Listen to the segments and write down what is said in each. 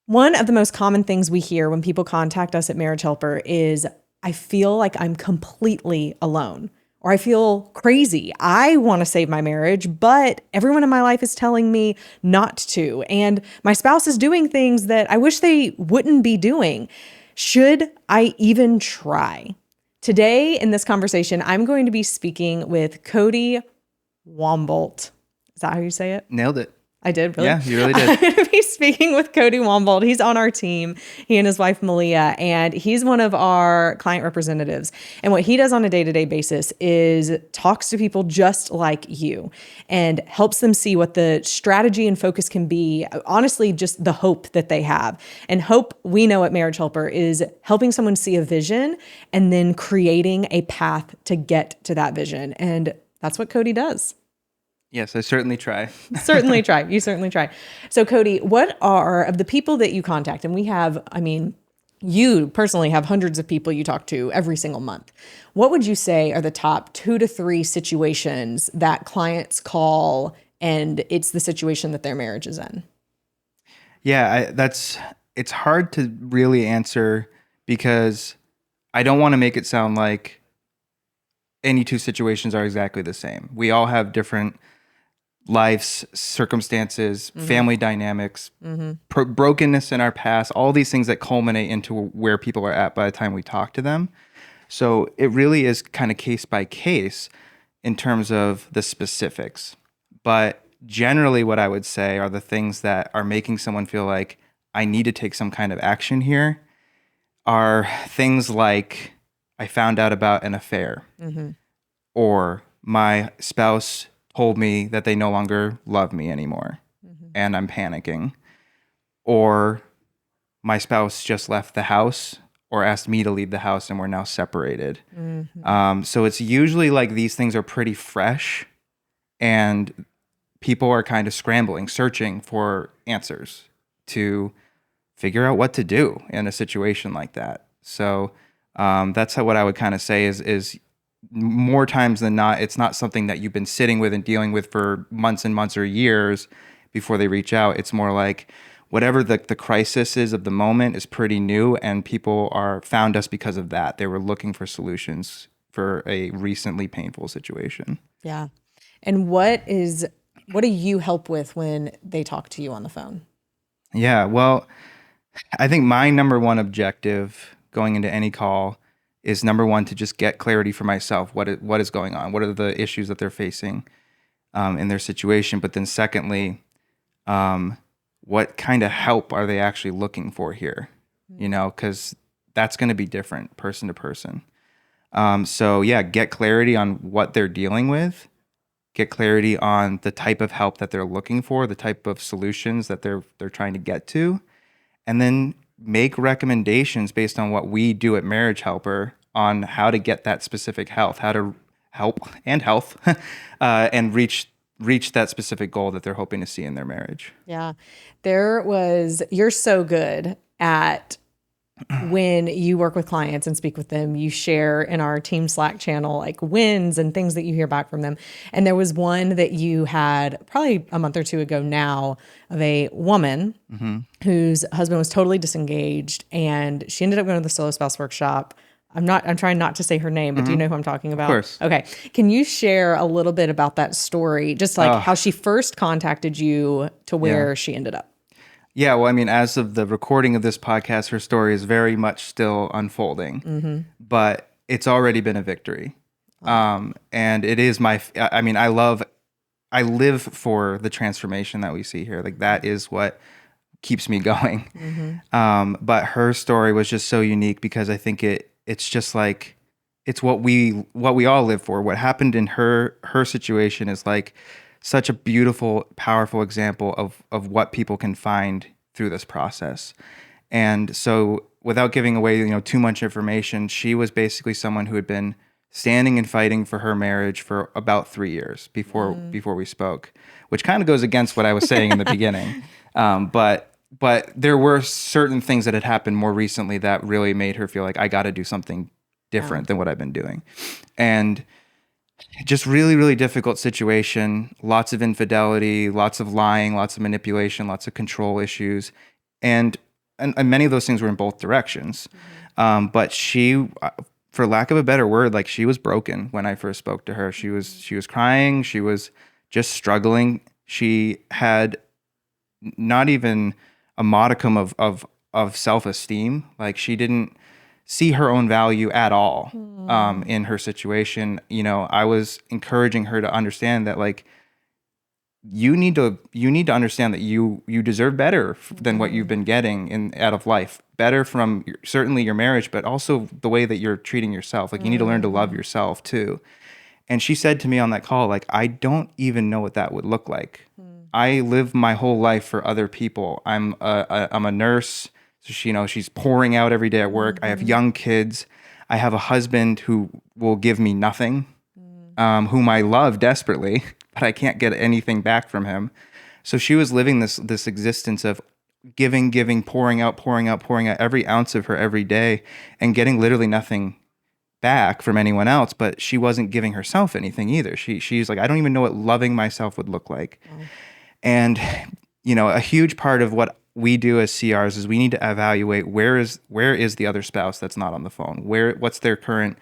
One of the most common things we hear when people contact us at Marriage Helper is, I feel like I'm completely alone, or I feel crazy. I want to save my marriage, but everyone in my life is telling me not to. And my spouse is doing things that I wish they wouldn't be doing. Should I even try? Today in this conversation, I'm going to be speaking with Cody Wambolt. Is that how you say it? Nailed it. I did, really? Yeah, you really did. I'm going to be speaking with Cody Wambolt. He's on our team, he and his wife, Malia, and he's one of our client representatives. And what he does on a day-to-day basis is talks to people just like you and helps them see what the strategy and focus can be, honestly, just the hope that they have. And hope, we know at Marriage Helper, is helping someone see a vision and then creating a path to get to that vision. And that's what Cody does. Yes, I certainly try. Certainly try. You certainly try. So Cody, what are, of the people that you contact, and we have, you personally have hundreds of people you talk to every single month. What would you say are the top 2 to 3 situations that clients call and it's the situation that their marriage is in? Yeah, it's hard to really answer because I don't want to make it sound like any 2 situations are exactly the same. We all have different lives, circumstances, family dynamics, brokenness in our past, all these things that culminate into where people are at by the time we talk to them. So it really is kind of case by case in terms of the specifics. But generally what I would say are the things that are making someone feel like I need to take some kind of action here are things like I found out about an affair, or my spouse told me that they no longer love me anymore and I'm panicking, or my spouse just left the house or asked me to leave the house and we're now separated. So it's usually like these things are pretty fresh and people are kind of scrambling, searching for answers to figure out what to do in a situation like that. So that's what I would kind of say is more times than not, it's not something that you've been sitting with and dealing with for months and months or years before they reach out. It's more like whatever the crisis is of the moment is pretty new, and people found us because of that. They were looking for solutions for a recently painful situation. Yeah. And what do you help with when they talk to you on the phone? Yeah, well, I think my number one objective going into any call is, number one, to just get clarity for myself. What is going on? What are the issues that they're facing in their situation? But then secondly, what kind of help are they actually looking for here? Because that's going to be different person to person. So yeah, get clarity on what they're dealing with. Get clarity on the type of help that they're looking for, the type of solutions that they're trying to get to, and then make recommendations based on what we do at Marriage Helper on how to get that specific health, how to help and health, and reach that specific goal that they're hoping to see in their marriage. Yeah. You're so good at when you work with clients and speak with them, you share in our team Slack channel, like wins and things that you hear back from them. And there was one that you had probably a month or 2 ago now of a woman whose husband was totally disengaged, and she ended up going to the solo spouse workshop. I'm trying not to say her name, but do you know who I'm talking about? Of course. Okay. Can you share a little bit about that story? Just like how she first contacted you to where she ended up. Yeah, well, I mean, as of the recording of this podcast, her story is very much still unfolding, but it's already been a victory. And it is I live for the transformation that we see here. Like, that is what keeps me going. But her story was just so unique because I think it's just like, it's what we all live for. What happened in her situation is like such a beautiful, powerful example of what people can find through this process. And so, without giving away, too much information, she was basically someone who had been standing and fighting for her marriage for about 3 years before we spoke, which kind of goes against what I was saying in the beginning. But there were certain things that had happened more recently that really made her feel like, I got to do something different than what I've been doing. And just really, really difficult situation, lots of infidelity, lots of lying, lots of manipulation, lots of control issues. And and many of those things were in both directions. But she, for lack of a better word, like she was broken when I first spoke to her. She was crying. She was just struggling. She had not even a modicum of self-esteem. Like she didn't see her own value at all in her situation. You know, I was encouraging her to understand that like you need to understand that you deserve better than what you've been getting out of life. Better from certainly your marriage, but also the way that you're treating yourself. Like you need to learn to love yourself too. And she said to me on that call, like, I don't even know what that would look like. I live my whole life for other people. I'm a nurse. So she, she's pouring out every day at work. I have young kids. I have a husband who will give me nothing, whom I love desperately, but I can't get anything back from him. So she was living this existence of giving, pouring out every ounce of her every day and getting literally nothing back from anyone else, but she wasn't giving herself anything either. She's like, I don't even know what loving myself would look like. And, a huge part of what we do as CRs is we need to evaluate where is the other spouse that's not on the phone? What's their current,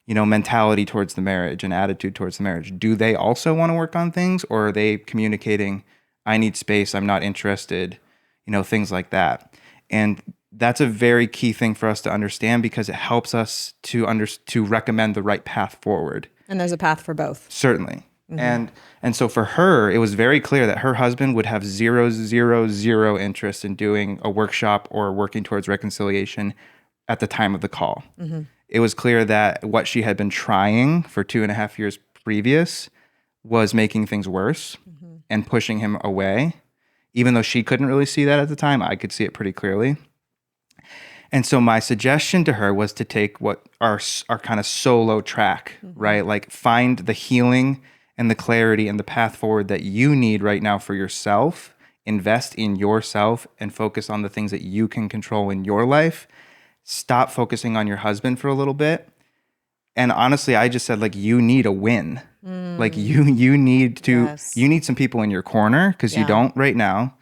mentality towards the marriage and attitude towards the marriage? Do they also want to work on things, or are they communicating, I need space, I'm not interested, things like that. And that's a very key thing for us to understand because it helps us to recommend the right path forward. And there's a path for both. Certainly. And so for her, it was very clear that her husband would have zero interest in doing a workshop or working towards reconciliation at the time of the call. It was clear that what she had been trying for 2.5 years previous was making things worse and pushing him away. Even though she couldn't really see that at the time, I could see it pretty clearly. And so my suggestion to her was to take what our kind of solo track, right? Like find the healing and the clarity and the path forward that you need right now for yourself, invest in yourself and focus on the things that you can control in your life. Stop focusing on your husband for a little bit. And honestly, I just said, like, you need a win. Like you need to, you need some people in your corner because you don't right now.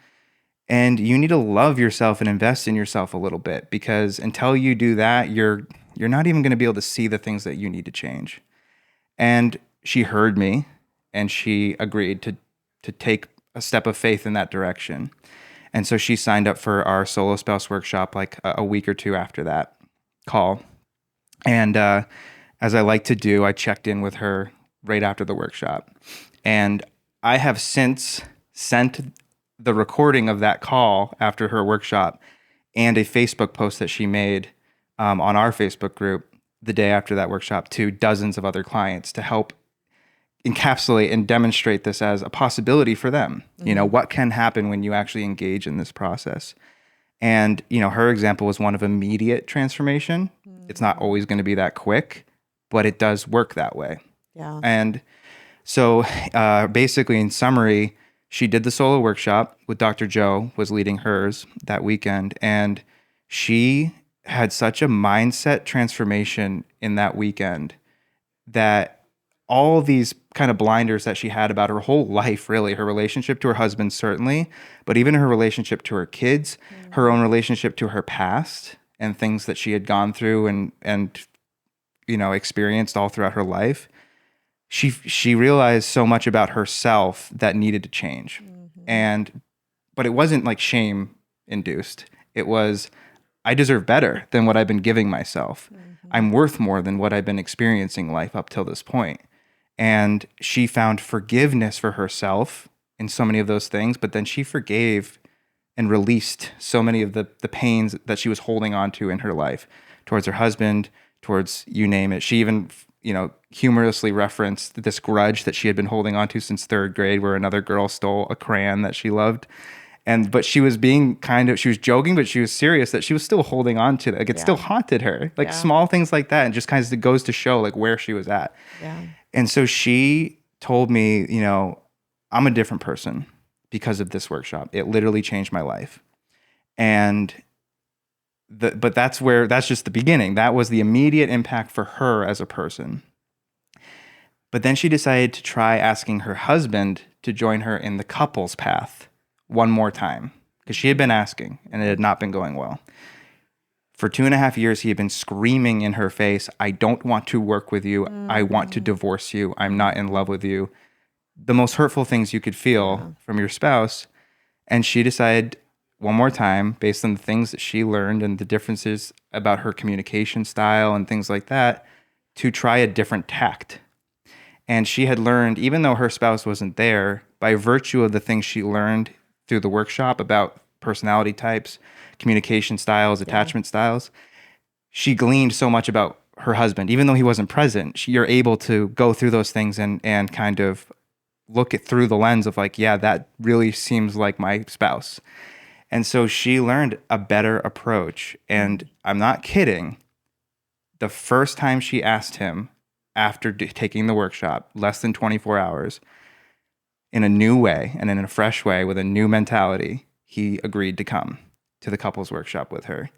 And you need to love yourself and invest in yourself a little bit, because until you do that, you're not even going to be able to see the things that you need to change. And she heard me and she agreed to take a step of faith in that direction. And so she signed up for our solo spouse workshop like a week or two after that call. And as I like to do, I checked in with her right after the workshop. And I have since sent the recording of that call after her workshop and a Facebook post that she made on our Facebook group the day after that workshop to dozens of other clients to help encapsulate and demonstrate this as a possibility for them. What can happen when you actually engage in this process. And, her example was one of immediate transformation. It's not always going to be that quick, but it does work that way. Yeah. And so basically, in summary, she did the solo workshop with Dr. Joe, was leading hers that weekend. And she had such a mindset transformation in that weekend that all these kind of blinders that she had about her whole life, really, her relationship to her husband, certainly, but even her relationship to her kids, her own relationship to her past and things that she had gone through and experienced all throughout her life. She realized so much about herself that needed to change. But it wasn't like shame induced. It was, I deserve better than what I've been giving myself. I'm worth more than what I've been experiencing life up till this point. And she found forgiveness for herself in so many of those things, but then she forgave and released so many of the pains that she was holding on to in her life towards her husband, towards you name it. She even, humorously referenced this grudge that she had been holding on to since 3rd grade, where another girl stole a crayon that she loved. But she was being she was joking, but she was serious that she was still holding on to that. Like it still haunted her, like small things like that. And just kind of goes to show like where she was at. Yeah. And so she told me, I'm a different person because of this workshop. It literally changed my life. And but that's just the beginning. That was the immediate impact for her as a person. But then she decided to try asking her husband to join her in the couples path one more time. because she had been asking and it had not been going well. For 2.5 years, he had been screaming in her face, I don't want to work with you. I want to divorce you. I'm not in love with you. The most hurtful things you could feel from your spouse. And she decided one more time, based on the things that she learned and the differences about her communication style and things like that, to try a different tact. And she had learned, even though her spouse wasn't there, by virtue of the things she learned through the workshop about personality types, communication styles, attachment styles, she gleaned so much about her husband. Even though he wasn't present, you're able to go through those things and kind of look it through the lens of like, yeah, that really seems like my spouse. And so she learned a better approach. And I'm not kidding. The first time she asked him after taking the workshop, less than 24 hours, in a new way and in a fresh way with a new mentality, he agreed to come to the couples workshop with her.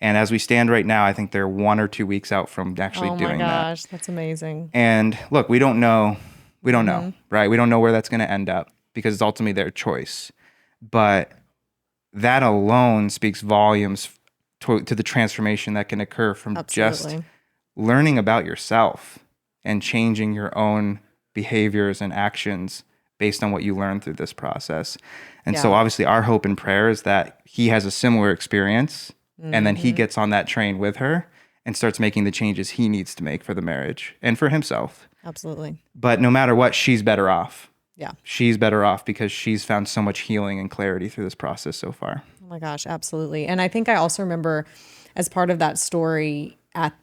And as we stand right now, I think they're 1 or 2 weeks out from actually doing that. Oh my gosh, that's amazing. And look, we don't know. We don't know, right? We don't know where that's going to end up because it's ultimately their choice. But that alone speaks volumes to the transformation that can occur from just learning about yourself and changing your own behaviors and actions based on what you learned through this process. And so obviously our hope and prayer is that he has a similar experience and then he gets on that train with her and starts making the changes he needs to make for the marriage and for himself. Absolutely. But no matter what, she's better off. Yeah. She's better off because she's found so much healing and clarity through this process so far. Oh my gosh, absolutely. And I think I also remember as part of that story at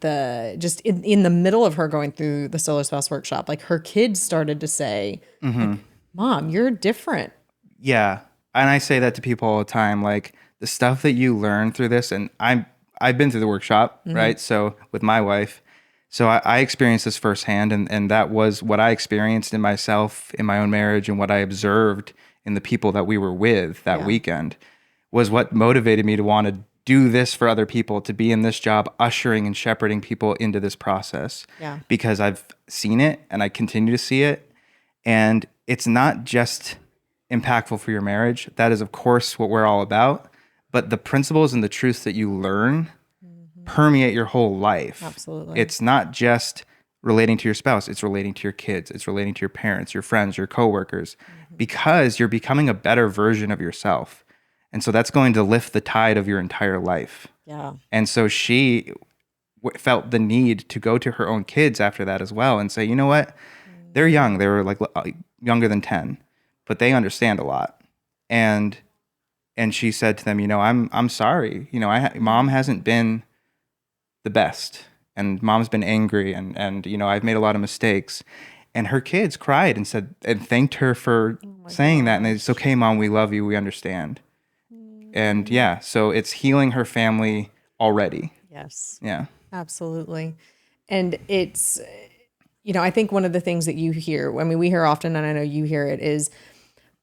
just in the middle of her going through the solo spouse workshop, like her kids started to say, like, Mom, you're different. Yeah. And I say that to people all the time, like the stuff that you learn through this, and I've been through the workshop, right? So with my wife, so I experienced this firsthand, and that was what I experienced in myself, in my own marriage, and what I observed in the people that we were with that weekend was what motivated me to want to do this for other people, to be in this job, ushering and shepherding people into this process. Yeah. Because I've seen it and I continue to see it. And it's not just impactful for your marriage. That is, of course, what we're all about. But the principles and the truths that you learn permeate your whole life. Absolutely. It's not just relating to your spouse. It's relating to your kids. It's relating to your parents, your friends, your coworkers, because you're becoming a better version of yourself. And so that's going to lift the tide of your entire life. Yeah. And so she felt the need to go to her own kids after that as well and say, you know what? They're young. They were like younger than 10, but they understand a lot. And she said to them, you know, I'm sorry. You know, Mom hasn't been the best, and Mom's been angry, and you know, I've made a lot of mistakes. And her kids cried and said and thanked her for saying that. And it's okay, Mom, we love you, we understand. And yeah, so it's healing her family already. Yes. Yeah. Absolutely. And it's, you know, I think one of the things that you hear, I mean, we hear often, and I know you hear it, is,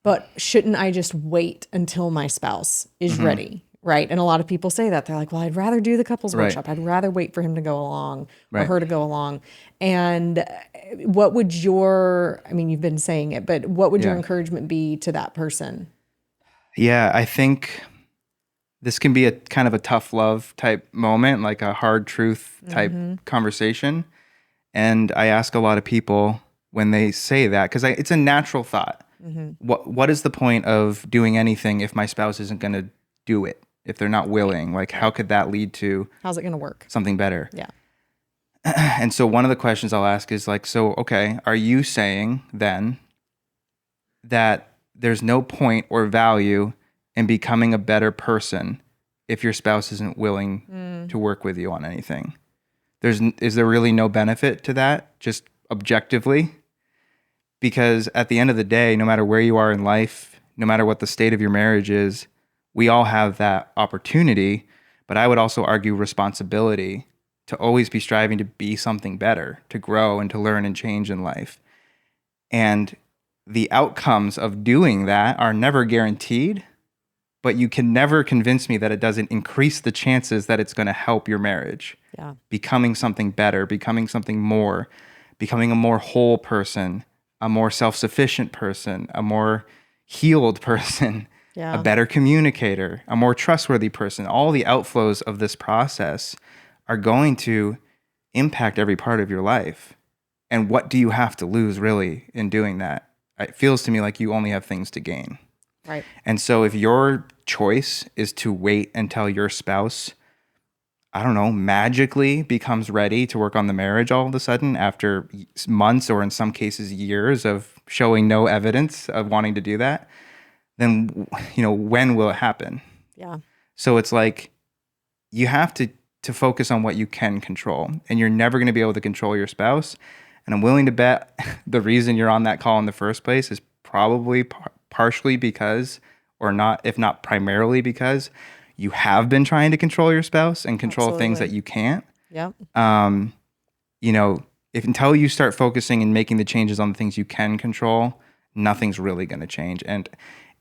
but shouldn't I just wait until my spouse is ready? Right. And a lot of people say that. They're like, well, I'd rather do the couples workshop. I'd rather wait for him to go along or her to go along. And what would I mean, you've been saying it, but what would your encouragement be to that person? Yeah, I think this can be a kind of a tough love type moment, like a hard truth type conversation. And I ask a lot of people when they say that, because it's a natural thought. What is the point of doing anything if my spouse isn't going to do it? If they're not willing, like how could that lead to how's it going to work? Something better? Yeah. And so one of the questions I'll ask is like, so, okay, are you saying then that there's no point or value in becoming a better person if your spouse isn't willing to work with you on anything? Is there really no benefit to that, just objectively? Because at the end of the day, no matter where you are in life, no matter what the state of your marriage is, we all have that opportunity, but I would also argue responsibility to always be striving to be something better, to grow and to learn and change in life. And the outcomes of doing that are never guaranteed, but you can never convince me that it doesn't increase the chances that it's going to help your marriage. Yeah. Becoming something better, becoming something more, becoming a more whole person, a more self-sufficient person, a more healed person. Yeah. a better communicator, a more trustworthy person. All the outflows of this process are going to impact every part of your life. And what do you have to lose really in doing that? It feels to me like you only have things to gain. Right. And so if your choice is to wait until your spouse, I don't know, magically becomes ready to work on the marriage all of a sudden after months or in some cases years of showing no evidence of wanting to do that, then, when will it happen? Yeah. So it's like you have to focus on what you can control, and you're never going to be able to control your spouse. And I'm willing to bet the reason you're on that call in the first place is probably partially because, or not, if not primarily because, you have been trying to control your spouse and control things that you can't. Yep. If until you start focusing and making the changes on the things you can control, nothing's really going to change. And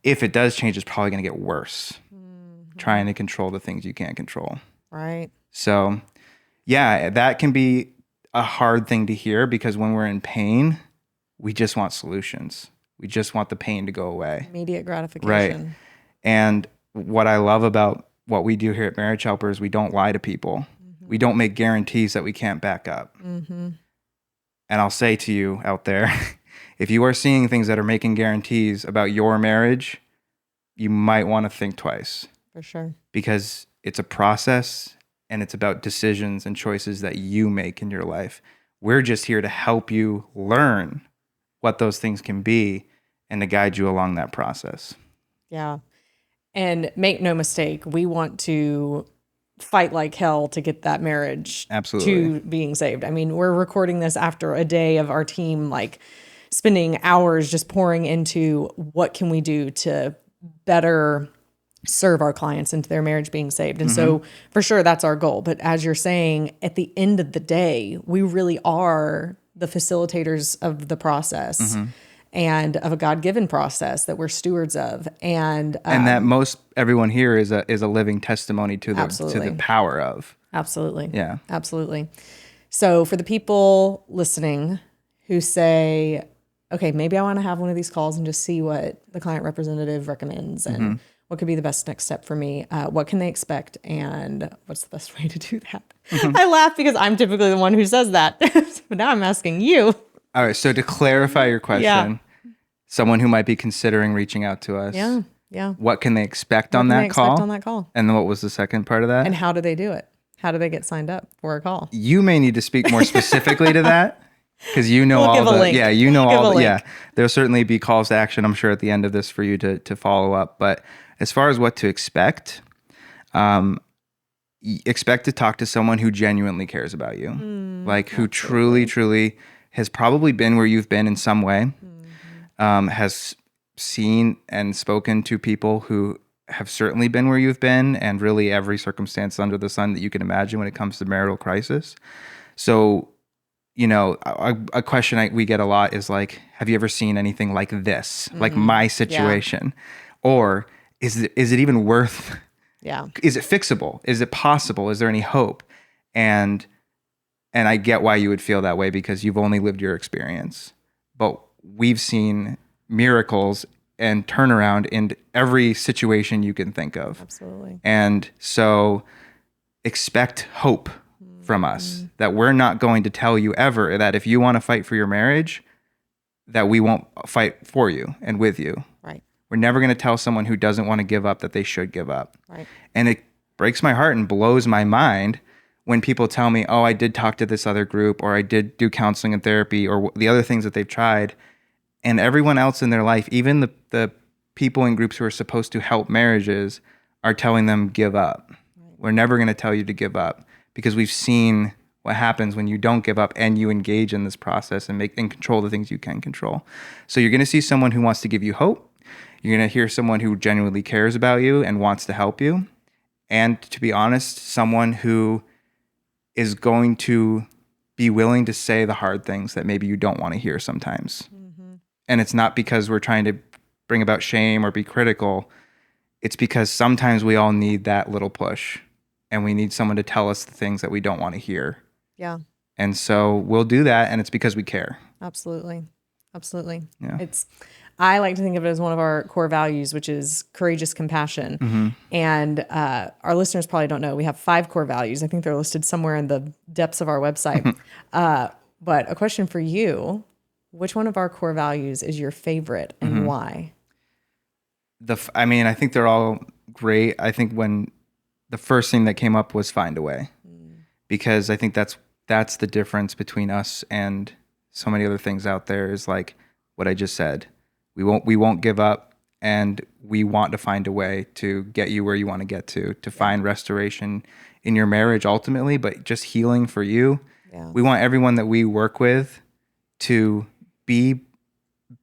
if it does change, it's probably going to get worse. Trying to control the things you can't control. Right. So, yeah, that can be a hard thing to hear because when we're in pain, we just want solutions. We just want the pain to go away. Immediate gratification. Right. And what I love about what we do here at Marriage Helper is we don't lie to people. We don't make guarantees that we can't back up. And I'll say to you out there, if you are seeing things that are making guarantees about your marriage, you might want to think twice. For sure. Because it's a process and it's about decisions and choices that you make in your life. We're just here to help you learn what those things can be and to guide you along that process. Yeah. And make no mistake, we want to fight like hell to get that marriage to being saved. I mean, we're recording this after a day of our team like spending hours just pouring into what can we do to better serve our clients into their marriage being saved. And so for sure that's our goal. But as you're saying, at the end of the day, we really are the facilitators of the process and of a God-given process that we're stewards of. And that most everyone here is a living testimony to the power of. Absolutely. Yeah. Absolutely. So for the people listening who say, okay, maybe I want to have one of these calls and just see what the client representative recommends and what could be the best next step for me? What can they expect? And what's the best way to do that? I laugh because I'm typically the one who says that. But now I'm asking you. All right. So to clarify your question, someone who might be considering reaching out to us. Yeah. What can they expect on that call? And then what was the second part of that? And how do they do it? How do they get signed up for a call? You may need to speak more specifically to that. Because you know there'll certainly be calls to action, I'm sure, at the end of this for you to follow up. But as far as what to expect, expect to talk to someone who genuinely cares about you, who truly has probably been where you've been in some way, has seen and spoken to people who have certainly been where you've been, and really every circumstance under the sun that you can imagine when it comes to marital crisis. So, a question we get a lot is like, have you ever seen anything like this, like my situation? Or is it even worth, is it fixable? Is it possible? Is there any hope? And I get why you would feel that way because you've only lived your experience. But we've seen miracles and turnaround in every situation you can think of. Absolutely. And so expect hope from us, that we're not going to tell you ever that if you want to fight for your marriage, that we won't fight for you and with you. Right. We're never going to tell someone who doesn't want to give up that they should give up. Right. And it breaks my heart and blows my mind when people tell me, oh, I did talk to this other group, or I did do counseling and therapy, or the other things that they've tried. And everyone else in their life, even the people in groups who are supposed to help marriages, are telling them give up. Right. We're never going to tell you to give up, because we've seen what happens when you don't give up and you engage in this process and control the things you can control. So you're going to see someone who wants to give you hope. You're going to hear someone who genuinely cares about you and wants to help you. And to be honest, someone who is going to be willing to say the hard things that maybe you don't want to hear sometimes. And it's not because we're trying to bring about shame or be critical. It's because sometimes we all need that little push. And we need someone to tell us the things that we don't want to hear. Yeah. And so we'll do that, and it's because we care. Absolutely. Yeah. I like to think of it as one of our core values, which is courageous compassion. And our listeners probably don't know, we have 5 core values. I think they're listed somewhere in the depths of our website. But a question for you, which one of our core values is your favorite and why? I mean, I think they're all great. I think when the first thing that came up was find a way, because I think that's the difference between us and so many other things out there is like what I just said. We won't give up, and we want to find a way to get you where you want to get to find restoration in your marriage ultimately, but just healing for you. Yeah. We want everyone that we work with to be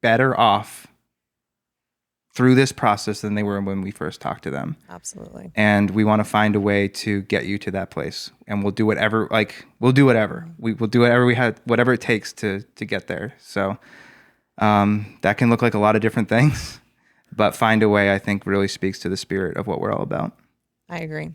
better off through this process than they were when we first talked to them. Absolutely. And we want to find a way to get you to that place. And we'll do whatever, we'll do whatever. We will do whatever it takes to get there. So that can look like a lot of different things, but find a way, I think, really speaks to the spirit of what we're all about. I agree.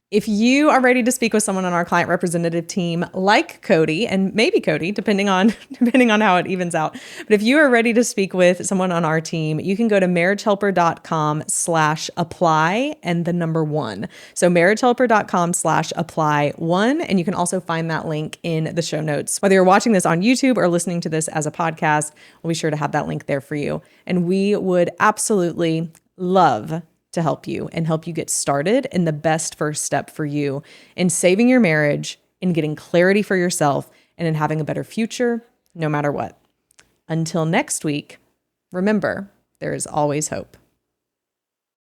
If you are ready to speak with someone on our client representative team, like Cody, and maybe Cody, depending on how it evens out. But if you are ready to speak with someone on our team, you can go to marriagehelper.com/apply and the number 1. So marriagehelper.com/apply1. And you can also find that link in the show notes. Whether you're watching this on YouTube or listening to this as a podcast, we'll be sure to have that link there for you. And we would absolutely love to help you and help you get started in the best first step for you in saving your marriage, in getting clarity for yourself, and in having a better future, no matter what. Until next week, remember, there is always hope.